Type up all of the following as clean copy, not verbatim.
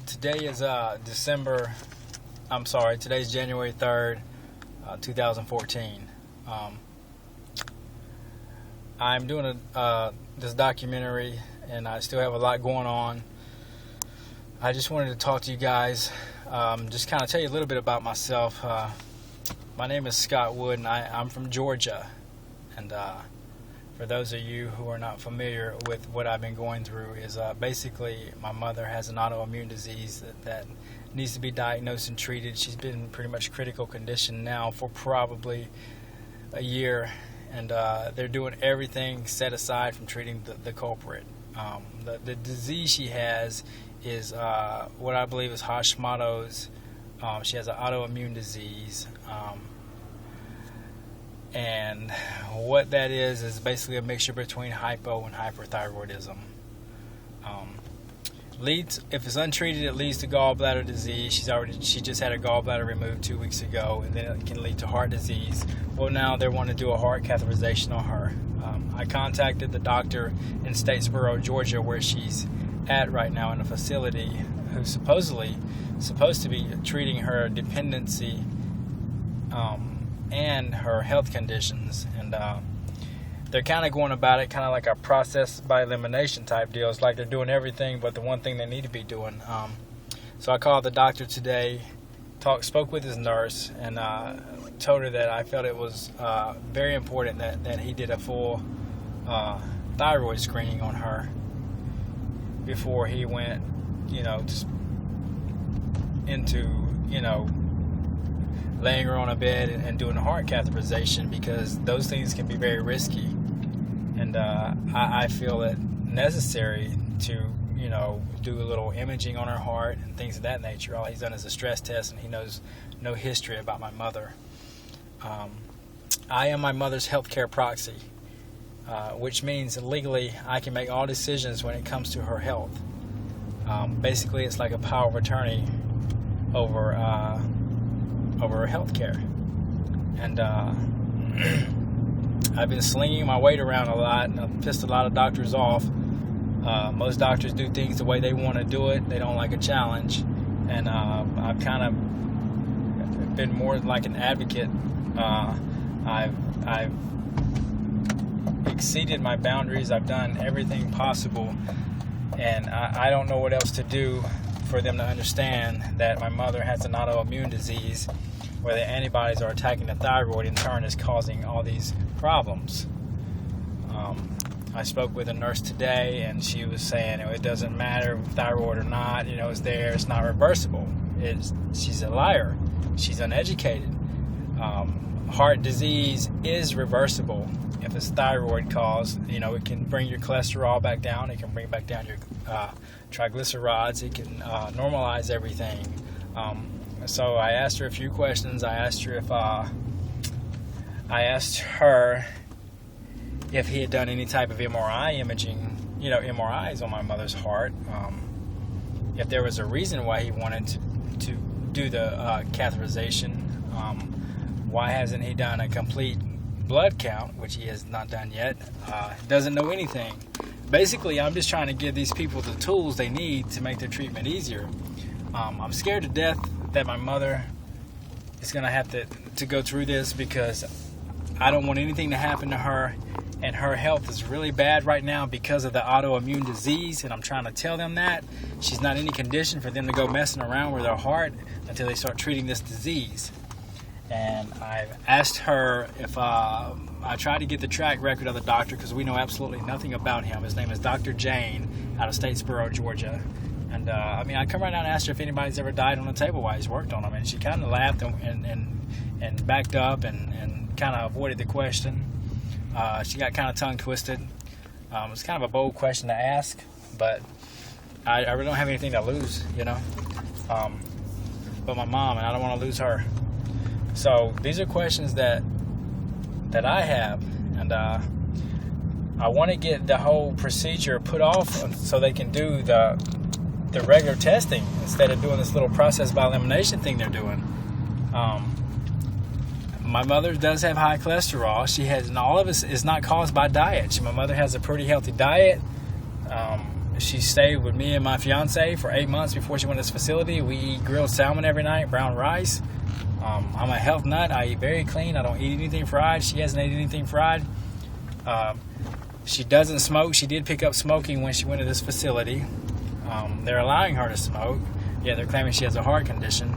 Today is today's January 3rd, 2014. I'm doing this documentary, and I still have a lot going on. I just wanted to talk to you guys, just kind of tell you a little bit about myself. My name is Scott Wood, and I'm from Georgia. And for those of you who are not familiar with what I've been going through, is basically my mother has an autoimmune disease that needs to be diagnosed and treated. She's been in pretty much critical condition now for probably a year, and they're doing everything set aside from treating the culprit. The disease she has is what I believe is Hashimoto's. She has an autoimmune disease. And what that is basically a mixture between hypo and hyperthyroidism. If it's untreated, it leads to gallbladder disease. She just had her gallbladder removed 2 weeks ago, and then it can lead to heart disease. Well, now they want to do a heart catheterization on her. I contacted the doctor in Statesboro, Georgia, where she's at right now in a facility, who's supposed to be treating her dependency and her health conditions, and they're kind of going about it kind of like a process by elimination type deal. It's like they're doing everything but the one thing they need to be doing. So I called the doctor today, spoke with his nurse, and told her that I felt it was very important that he did a full thyroid screening on her before he went, just into, laying her on a bed and doing a heart catheterization, because those things can be very risky. And I feel it necessary to, do a little imaging on her heart and things of that nature. All he's done is a stress test, and he knows no history about my mother. I am my mother's healthcare proxy, which means legally I can make all decisions when it comes to her health. Basically, it's like a power of attorney over her health care. And I've been slinging my weight around a lot, and I've pissed a lot of doctors off. Most doctors do things the way they want to do it. They don't like a challenge. And I've kind of been more like an advocate. I've exceeded my boundaries. I've done everything possible, and I don't know what else to do for them to understand that my mother has an autoimmune disease where the antibodies are attacking the thyroid, in turn is causing all these problems. I spoke with a nurse today, and she was saying it doesn't matter thyroid or not, it's there, it's not reversible. She's a liar. She's uneducated. Heart disease is reversible if it's thyroid caused. It can bring your cholesterol back down. It can bring back down your triglycerides. It can normalize everything. So I asked her a few questions. I asked her if he had done any type of MRI imaging, MRIs on my mother's heart. If there was a reason why he wanted to do the catheterization. Why hasn't he done a complete blood count, which he has not done yet? Doesn't know anything. Basically, I'm just trying to give these people the tools they need to make their treatment easier. I'm scared to death that my mother is going to have to go through this, because I don't want anything to happen to her, and her health is really bad right now because of the autoimmune disease, and I'm trying to tell them that she's not in any condition for them to go messing around with her heart until they start treating this disease. And I've asked her if I tried to get the track record of the doctor, because we know absolutely nothing about him. His name is Dr. Jane out of Statesboro, Georgia. And I come right down and asked her if anybody's ever died on the table while he's worked on them, and she kind of laughed and backed up and kind of avoided the question. She got kind of tongue twisted. It was kind of a bold question to ask, but I really don't have anything to lose, but my mom, and I don't want to lose her. So these are questions that I have, and I want to get the whole procedure put off so they can do the regular testing instead of doing this little process by elimination thing they're doing. My mother does have high cholesterol. She has, and all of it is not caused by diet. My mother has a pretty healthy diet. she stayed with me and my fiance for 8 months before she went to this facility. We eat grilled salmon every night, brown rice. I'm a health nut. I eat very clean. I don't eat anything fried. She hasn't ate anything fried. She doesn't smoke. She did pick up smoking when she went to this facility. They're allowing her to smoke. Yeah, they're claiming she has a heart condition.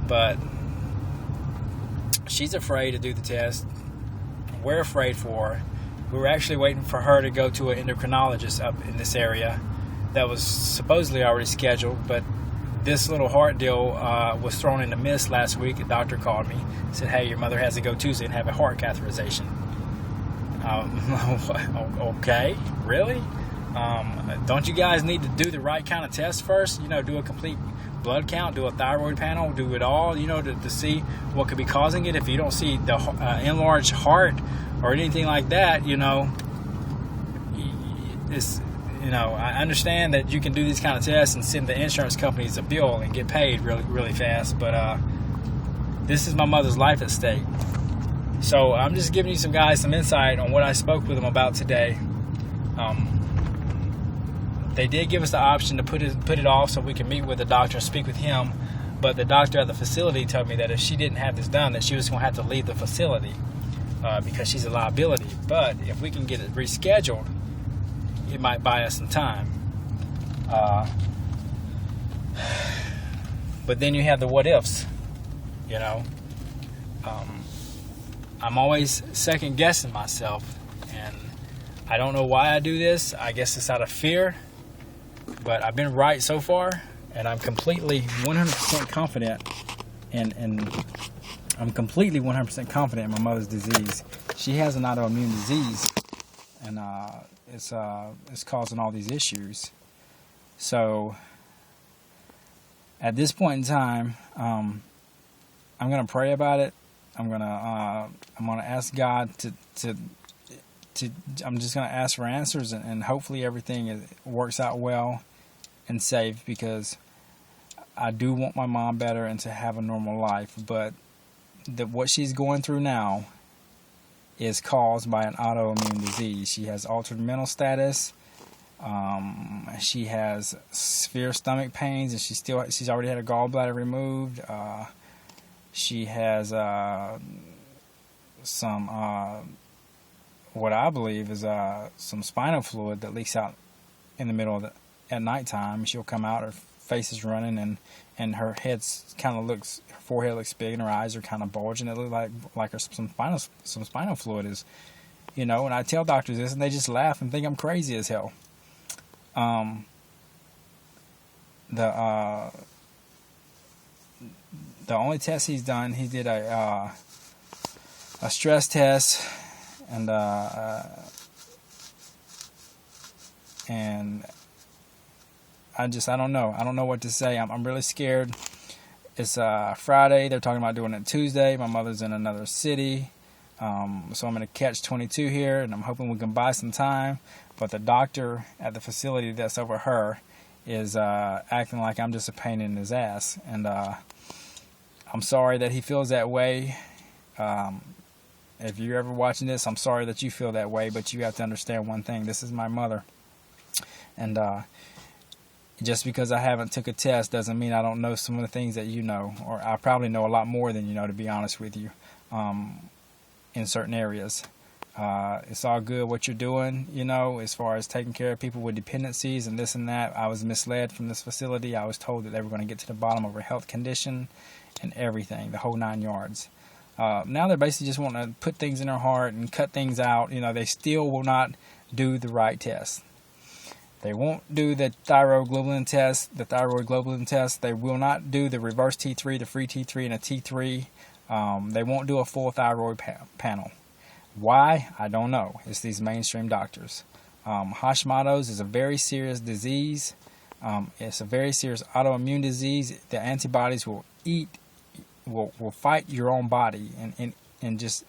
But she's afraid to do the test. We're afraid for her. We were actually waiting for her to go to an endocrinologist up in this area that was supposedly already scheduled, but this little heart deal was thrown in the mist last week. A doctor called me, said, hey, your mother has to go Tuesday and have a heart catheterization. Okay, really? Don't you guys need to do the right kind of test first? Do a complete blood count, do a thyroid panel, do it all, to see what could be causing it. If you don't see the enlarged heart or anything like that, it's, I understand that you can do these kind of tests and send the insurance companies a bill and get paid really, really fast, but this is my mother's life at stake. So I'm just giving you some insight on what I spoke with them about today. They did give us the option to put it off so we can meet with the doctor and speak with him, but the doctor at the facility told me that if she didn't have this done, that she was going to have to leave the facility because she's a liability. But if we can get it rescheduled, it might buy us some time. But then you have the what ifs, I'm always second guessing myself, and I don't know why I do this. I guess it's out of fear, but I've been right so far, and I'm completely 100% confident, and I'm completely 100% confident in my mother's disease. She has an autoimmune disease, and it's causing all these issues. So at this point in time, I'm gonna pray about it. I'm gonna ask God to I'm just gonna ask for answers, and hopefully everything works out well and safe, because I do want my mom better and to have a normal life. But what she's going through now is caused by an autoimmune disease. She has altered mental status. She has severe stomach pains, and she's already had her gallbladder removed. She has some what I believe is some spinal fluid that leaks out in the middle of at nighttime. She'll come out, her face is running, and her her forehead looks big, and her eyes are kind of bulging. It looks like some spinal fluid is, and I tell doctors this, and they just laugh and think I'm crazy as hell. The only test he's done, he did a stress test, and I don't know. I don't know what to say. I'm really scared. It's Friday. They're talking about doing it Tuesday. My mother's in another city, so I'm going to catch 22 here, and I'm hoping we can buy some time. But the doctor at the facility that's over her is acting like I'm just a pain in his ass, and I'm sorry that he feels that way. If you're ever watching this, I'm sorry that you feel that way, but you have to understand one thing. This is my mother. And just because I haven't took a test doesn't mean I don't know some of the things that you know, or I probably know a lot more than you know, to be honest with you, in certain areas. It's all good what you're doing, as far as taking care of people with dependencies and this and that. I was misled from this facility. I was told that they were going to get to the bottom of her health condition and everything, the whole 9 yards. Now they're basically just wanting to put things in her heart and cut things out. They still will not do the right test. They won't do the thyroid globulin test. They will not do the reverse T3, the free T3, and a T3. They won't do a full thyroid panel. Why? I don't know. It's these mainstream doctors. Hashimoto's is a very serious disease. It's a very serious autoimmune disease. The antibodies will fight your own body and just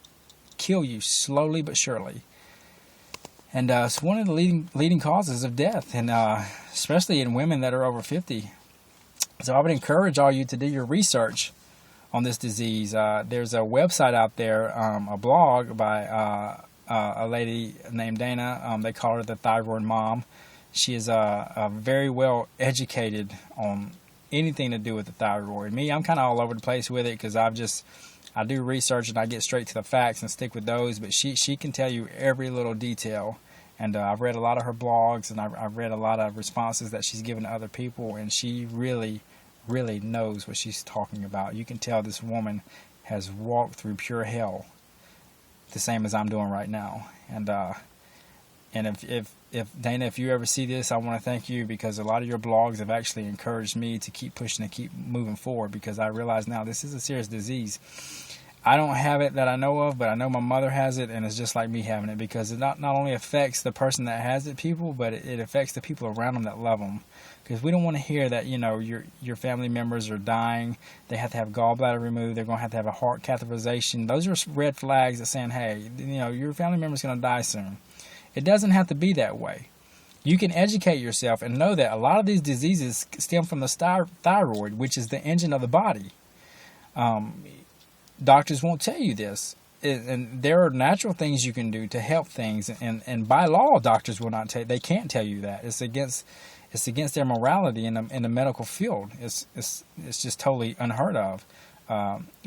kill you slowly but surely. And it's one of the leading causes of death, and especially in women that are over 50. So I would encourage all you to do your research on this disease. There's a website out there, a blog by a lady named Dana. They call her the thyroid mom. She is very well educated on anything to do with the thyroid. Me, I'm kind of all over the place with it because I do research and I get straight to the facts and stick with those. But she can tell you every little detail. And I've read a lot of her blogs, and I've read a lot of responses that she's given to other people, and she really, really knows what she's talking about. You can tell this woman has walked through pure hell, the same as I'm doing right now. And if Dana, if you ever see this, I want to thank you, because a lot of your blogs have actually encouraged me to keep pushing and keep moving forward, because I realize now this is a serious disease. I don't have it that I know of, but I know my mother has it, and it's just like me having it, because it not only affects the person that has it, people, but it affects the people around them that love them. Because we don't want to hear that, your family members are dying, they have to have gallbladder removed, they're going to have a heart catheterization. Those are red flags that saying, hey, your family member's going to die soon. It doesn't have to be that way. You can educate yourself and know that a lot of these diseases stem from the thyroid, which is the engine of the body. Doctors won't tell you this, and there are natural things you can do to help things, and by law, doctors will not they can't tell you that. It's against their morality in the medical field. It's just totally unheard of,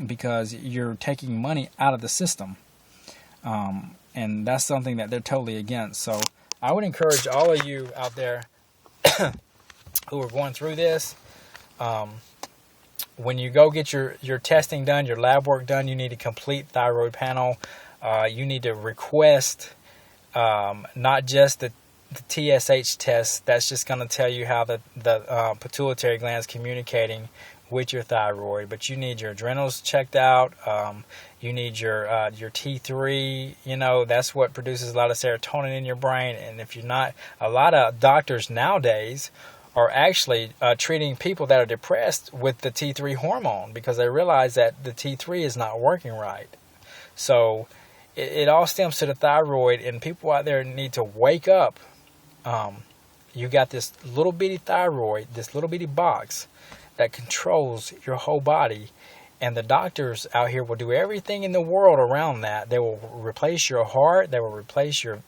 because you're taking money out of the system, and that's something that they're totally against. So I would encourage all of you out there who are going through this. When you go get your testing done, your lab work done, you need a complete thyroid panel. You need to request not just the TSH test. That's just going to tell you how the pituitary gland is communicating with your thyroid. But you need your adrenals checked out. You need your T3. That's what produces a lot of serotonin in your brain. And if you're not, a lot of doctors nowadays are actually treating people that are depressed with the T3 hormone, because they realize that the T3 is not working right. So it all stems to the thyroid, and people out there need to wake up. You got this little bitty thyroid, this little bitty box that controls your whole body, and the doctors out here will do everything in the world around that. They will replace your heart. They will replace your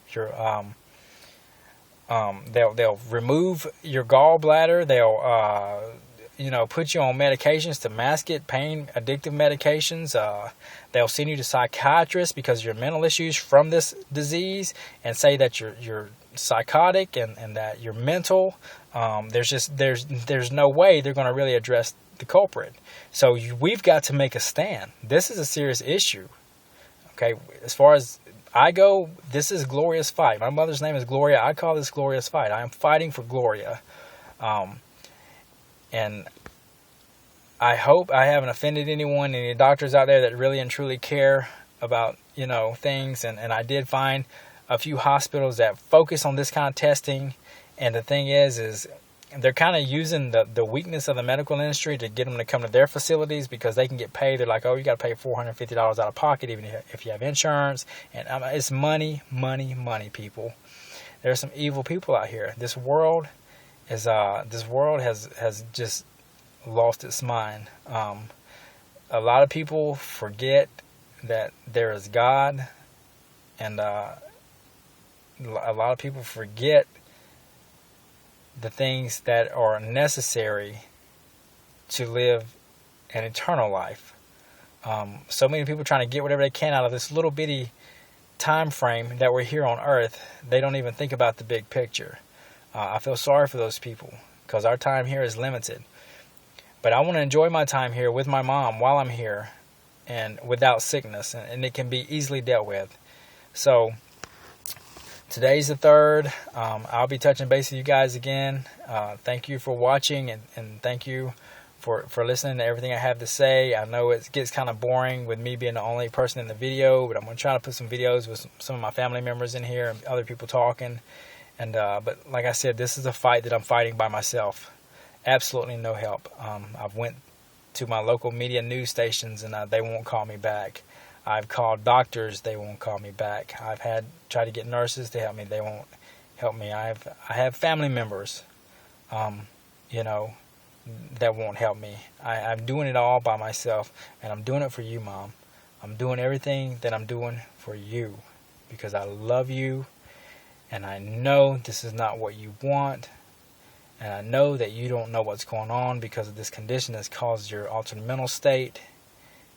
they'll remove your gallbladder. They'll put you on medications to mask it, pain, addictive medications. They'll send you to psychiatrists because of your mental issues from this disease, and say that you're psychotic and that you're mental. There's no way they're going to really address the culprit. So we've got to make a stand. This is a serious issue. Okay, as far as I go, this is Gloria's fight. My mother's name is Gloria. I call this Gloria's fight. I am fighting for Gloria. And I hope I haven't offended anyone, any doctors out there that really and truly care about, things. And I did find a few hospitals that focus on this kind of testing. And the thing is they're kind of using the weakness of the medical industry to get them to come to their facilities, because they can get paid. They're like, oh, you got to pay $450 out of pocket, even if you have insurance. And it's money, money, money, people. There are some evil people out here. This world has just lost its mind. A lot of people forget that there is God, and a lot of people forget the things that are necessary to live an eternal life. So many people trying to get whatever they can out of this little bitty time frame that we're here on earth. They don't even think about the big picture. I feel sorry for those people, because our time here is limited. But I want to enjoy my time here with my mom while I'm here, and without sickness, and it can be easily dealt with. So today's the 3rd. I'll be touching base with you guys again. Thank you for watching, and thank you for listening to everything I have to say. I know it gets kind of boring with me being the only person in the video, but I'm going to try to put some videos with some of my family members in here and other people talking. And but like I said, this is a fight that I'm fighting by myself. Absolutely no help. I've went to my local media news stations, and they won't call me back. I've called doctors, they won't call me back. I've tried to get nurses to help me, they won't help me. I have family members, that won't help me. I'm doing it all by myself, and I'm doing it for you, Mom. I'm doing everything that I'm doing for you, because I love you, and I know this is not what you want, and I know that you don't know what's going on because of this condition that's caused your altered mental state,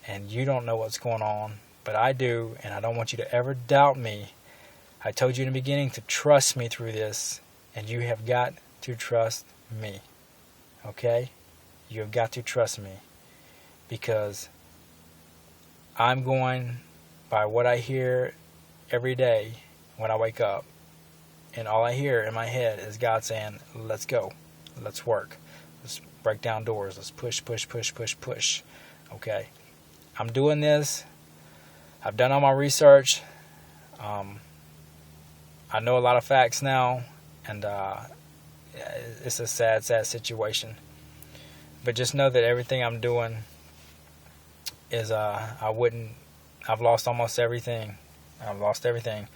and you don't know what's going on, but I do, and I don't want you to ever doubt me. I told you in the beginning to trust me through this, and you have got to trust me. Okay? You have got to trust me, because I'm going by what I hear every day when I wake up, and all I hear in my head is God saying, let's go, let's work, let's break down doors, let's push, push, push, push, push. Okay? I'm doing this. I've done all my research. I know a lot of facts now, and it's a sad, sad situation. But just know that everything I'm doing is, I've lost almost everything. I've lost everything,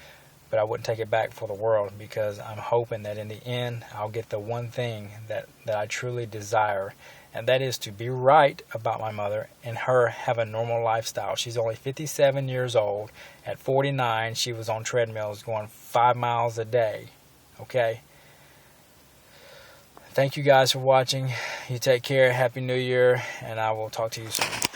but I wouldn't take it back for the world, because I'm hoping that in the end I'll get the one thing that I truly desire, and that is to be right about my mother and her have a normal lifestyle. She's only 57 years old. At 49, she was on treadmills going 5 miles a day. Okay? Thank you guys for watching. You take care. Happy New Year, and I will talk to you soon.